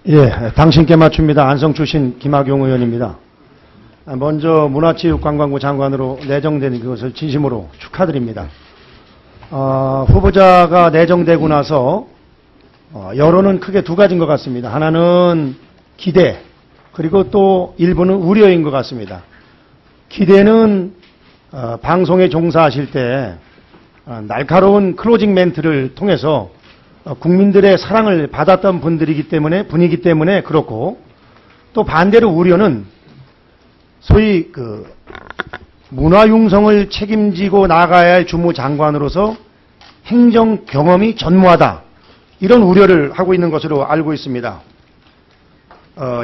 예, 당신께 맞춥니다. 안성 출신 김학용 의원입니다. 먼저 문화체육관광부 장관으로 내정된 것을 진심으로 축하드립니다. 후보자가 내정되고 나서 여론은 크게 두 가지인 것 같습니다. 하나는 기대, 그리고 또 일부는 우려인 것 같습니다. 기대는 방송에 종사하실 때 날카로운 클로징 멘트를 통해서 국민들의 사랑을 받았던 분이기 때문에 그렇고, 또 반대로 우려는 소위 문화융성을 책임지고 나가야 할 주무장관으로서 행정 경험이 전무하다, 이런 우려를 하고 있는 것으로 알고 있습니다.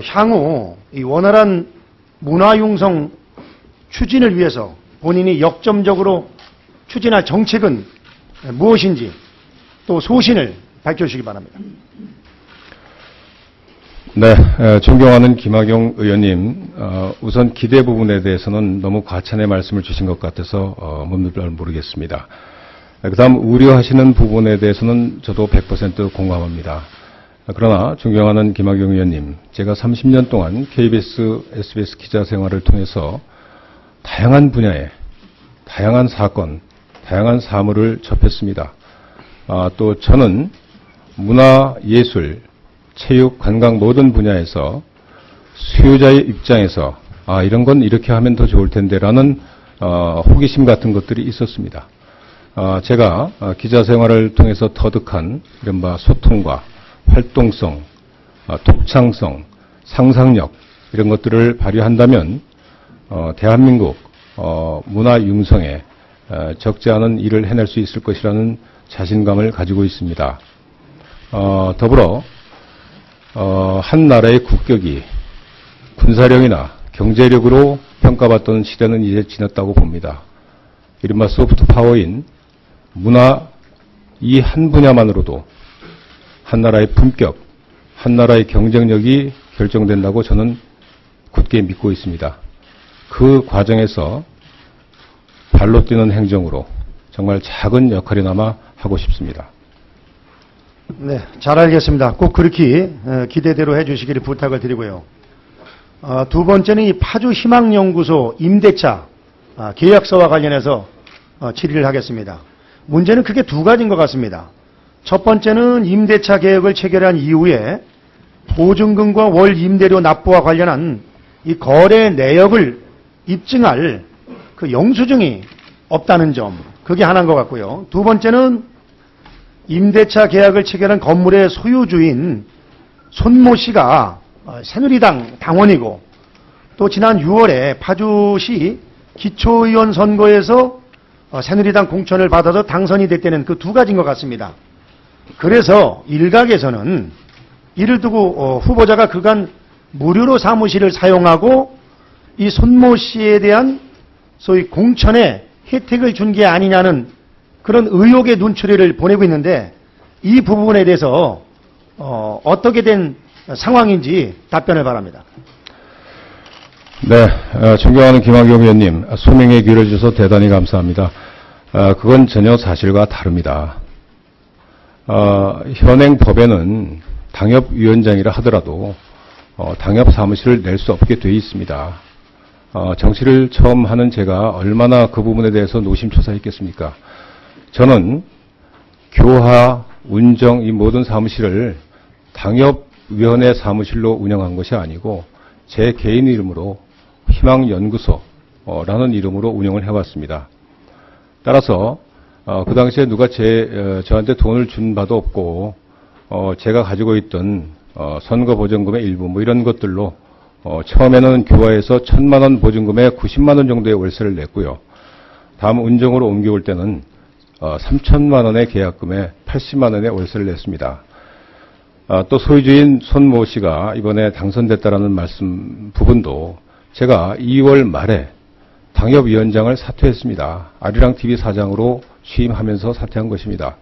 향후 이 원활한 문화융성 추진을 위해서 본인이 역점적으로 추진할 정책은 무엇인지, 또 소신을 밝혀주시기 바랍니다. 네, 존경하는 김학용 의원님, 우선 기대 부분에 대해서는 너무 과찬의 말씀을 주신 것 같아서 잘 모르겠습니다. 그 다음 우려하시는 부분에 대해서는 저도 100% 공감합니다. 그러나 존경하는 김학용 의원님, 제가 30년 동안 KBS, SBS 기자 생활을 통해서 다양한 분야에 다양한 사건, 다양한 사물을 접했습니다. 또 저는 문화, 예술, 체육, 관광 모든 분야에서 수요자의 입장에서 이런 건 이렇게 하면 더 좋을 텐데라는 호기심 같은 것들이 있었습니다. 제가 기자 생활을 통해서 터득한 이른바 소통과 활동성, 독창성, 상상력 이런 것들을 발휘한다면 대한민국 문화 융성에 적지 않은 일을 해낼 수 있을 것이라는 자신감을 가지고 있습니다. 더불어 한 나라의 국격이 군사력이나 경제력으로 평가받던 시대는 이제 지났다고 봅니다. 이른바 소프트 파워인 문화 이 한 분야만으로도 한 나라의 품격, 한 나라의 경쟁력이 결정된다고 저는 굳게 믿고 있습니다. 그 과정에서 발로 뛰는 행정으로 정말 작은 역할이나마 하고 싶습니다. 네, 잘 알겠습니다. 꼭 그렇게 기대대로 해주시기를 부탁을 드리고요. 두 번째는 이 파주희망연구소 임대차 계약서와 관련해서 질의를 하겠습니다. 문제는 크게 두 가지인 것 같습니다. 첫 번째는 임대차 계약을 체결한 이후에 보증금과 월 임대료 납부와 관련한 이 거래 내역을 입증할 그 영수증이 없다는 점, 그게 하나인 것 같고요. 두 번째는 임대차 계약을 체결한 건물의 소유주인 손모 씨가 새누리당 당원이고, 또 지난 6월에 파주시 기초의원 선거에서 새누리당 공천을 받아서 당선이 됐다는 그 두 가지인 것 같습니다. 그래서 일각에서는 이를 두고 후보자가 그간 무료로 사무실을 사용하고 이 손모 씨에 대한 소위 공천에 혜택을 준 게 아니냐는 그런 의혹의 눈초리를 보내고 있는데, 이 부분에 대해서 어떻게 된 상황인지 답변을 바랍니다. 네, 존경하는 김학용 의원님, 소명의 귀를 주셔서 대단히 감사합니다. 그건 전혀 사실과 다릅니다. 현행 법에는 당협위원장이라 하더라도 당협 사무실을 낼 수 없게 되어 있습니다. 정치를 처음 하는 제가 얼마나 그 부분에 대해서 노심초사했겠습니까? 저는 교화, 운정 이 모든 사무실을 당협위원회 사무실로 운영한 것이 아니고 제 개인 이름으로 희망연구소라는 이름으로 운영을 해왔습니다. 따라서 그 당시에 누가 저한테 돈을 준 바도 없고 제가 가지고 있던 선거보증금의 일부 뭐 이런 것들로 처음에는 교화에서 1,000만 원 보증금에 90만 원 정도의 월세를 냈고요. 다음 운정으로 옮겨올 때는 3천만 원의 계약금에 80만 원의 월세를 냈습니다. 또 소유주인 손모 씨가 이번에 당선됐다라는 말씀 부분도 제가 2월 말에 당협위원장을 사퇴했습니다. 아리랑TV 사장으로 취임하면서 사퇴한 것입니다.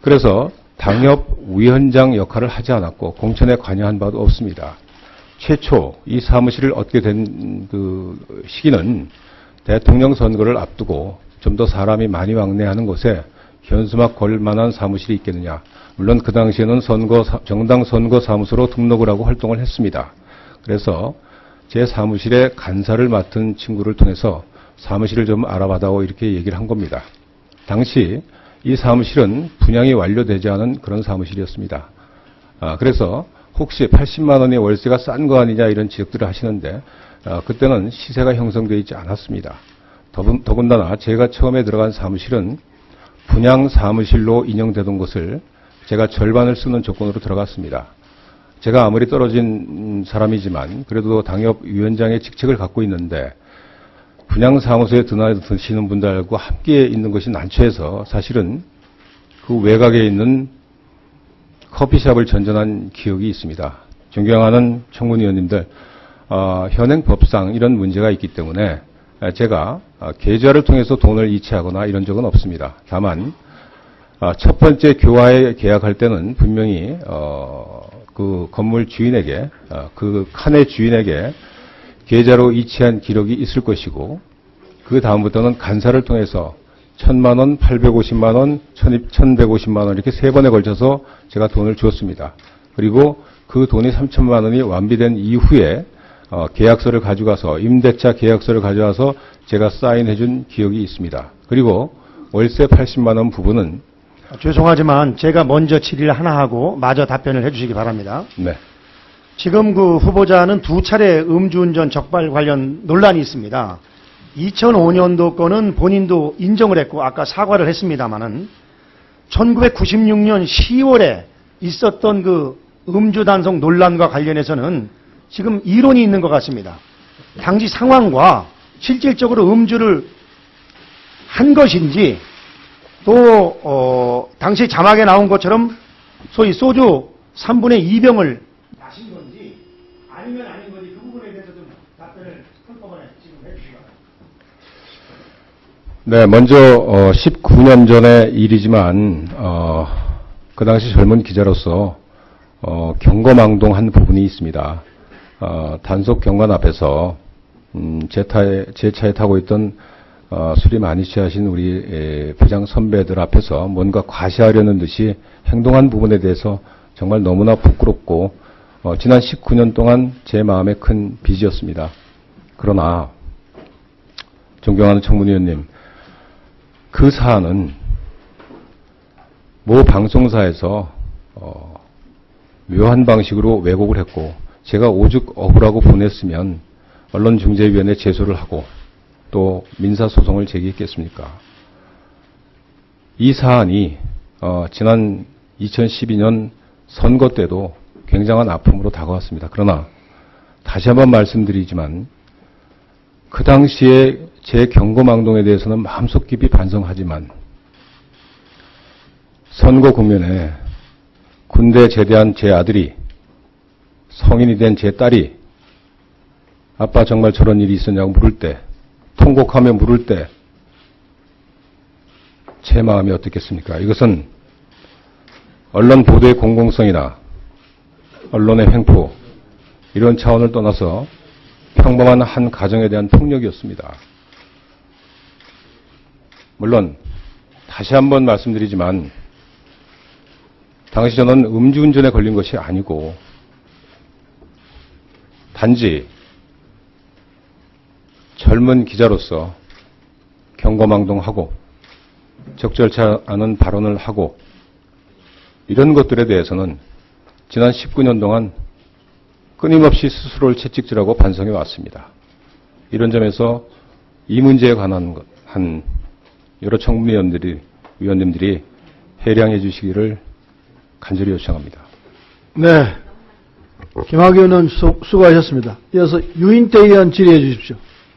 그래서 당협위원장 역할을 하지 않았고 공천에 관여한 바도 없습니다. 최초 이 사무실을 얻게 된 그 시기는 대통령 선거를 앞두고 좀 더 사람이 많이 왕래하는 곳에 현수막 걸 만한 사무실이 있겠느냐, 물론 그 당시에는 정당 선거사무소로 등록을 하고 활동을 했습니다. 그래서 제 사무실에 간사를 맡은 친구를 통해서 사무실을 좀 알아봐다오 이렇게 얘기를 한 겁니다. 당시 이 사무실은 분양이 완료되지 않은 그런 사무실이었습니다. 그래서 혹시 80만 원의 월세가 싼 거 아니냐 이런 지적들을 하시는데 그때는 시세가 형성되어 있지 않았습니다. 더군다나 제가 처음에 들어간 사무실은 분양 사무실로 인용되던 곳을 제가 절반을 쓰는 조건으로 들어갔습니다. 제가 아무리 떨어진 사람이지만 그래도 당협위원장의 직책을 갖고 있는데 분양사무소에 드시는 분들과 함께 있는 것이 난처해서 사실은 그 외곽에 있는 커피숍을 전전한 기억이 있습니다. 존경하는 청문위원님들, 현행 법상 이런 문제가 있기 때문에 제가 계좌를 통해서 돈을 이체하거나 이런 적은 없습니다. 다만 첫 번째 교화에 계약할 때는 분명히 그 건물 주인에게 그 칸의 주인에게 계좌로 이체한 기록이 있을 것이고 그 다음부터는 간사를 통해서 1,000만 원, 850만 원, 1,150만 원 이렇게 세 번에 걸쳐서 제가 돈을 주었습니다. 그리고 그 돈이 3,000만 원이 완비된 이후에 계약서를 가져가서 임대차 계약서를 가져와서 제가 사인해 준 기억이 있습니다. 그리고 월세 80만 원 부분은 죄송하지만 제가 먼저 질의를 하나 하고 마저 답변을 해주시기 바랍니다. 네. 지금 그 후보자는 두 차례 음주운전 적발 관련 논란이 있습니다. 2005년도 거는 본인도 인정을 했고 아까 사과를 했습니다마는 1996년 10월에 있었던 그 음주 단속 논란과 관련해서는 지금 이론이 있는 것 같습니다. 당시 상황과 실질적으로 음주를 한 것인지 또 당시 자막에 나온 것처럼 소위 소주 3분의 2병을 마신 건지 아니면 아닌 건지 그 부분에 대해서 좀 답변을 한꺼번에 지금 해주시기 바랍니다. 네, 먼저 19년 전의 일이지만 그 당시 젊은 기자로서 경거망동한 부분이 있습니다. 단속 경관 앞에서 제 차에 타고 있던 술이 많이 취하신 우리 부장 선배들 앞에서 뭔가 과시하려는 듯이 행동한 부분에 대해서 정말 너무나 부끄럽고 지난 19년 동안 제 마음에 큰 빚이었습니다. 그러나 존경하는 청문위원님, 그 사안은 모 방송사에서 묘한 방식으로 왜곡을 했고 제가 오죽 억울하고 분했으면 언론중재위원회에 제소를 하고 또 민사소송을 제기했겠습니까? 이 사안이 지난 2012년 선거 때도 굉장한 아픔으로 다가왔습니다. 그러나 다시 한번 말씀드리지만 그 당시에 제 경고망동에 대해서는 마음속 깊이 반성하지만 선거 국면에 군대 제대한 제 아들이 성인이 된 제 딸이 아빠 정말 저런 일이 있었냐고 물을 때 통곡하며 물을 때 제 마음이 어떻겠습니까? 이것은 언론 보도의 공공성이나 언론의 횡포 이런 차원을 떠나서 평범한 한 가정에 대한 폭력이었습니다. 물론 다시 한번 말씀드리지만 당시 저는 음주운전에 걸린 것이 아니고 단지 젊은 기자로서 경거망동하고 적절치 않은 발언을 하고 이런 것들에 대해서는 지난 19년 동안 끊임없이 스스로를 채찍질하고 반성해 왔습니다. 이런 점에서 이 문제에 관한 한 여러 청문위원님들이 해량해 주시기를 간절히 요청합니다. 네. 김학의 의원 수고하셨습니다. 이어서 유인태 의원 질의해 주십시오.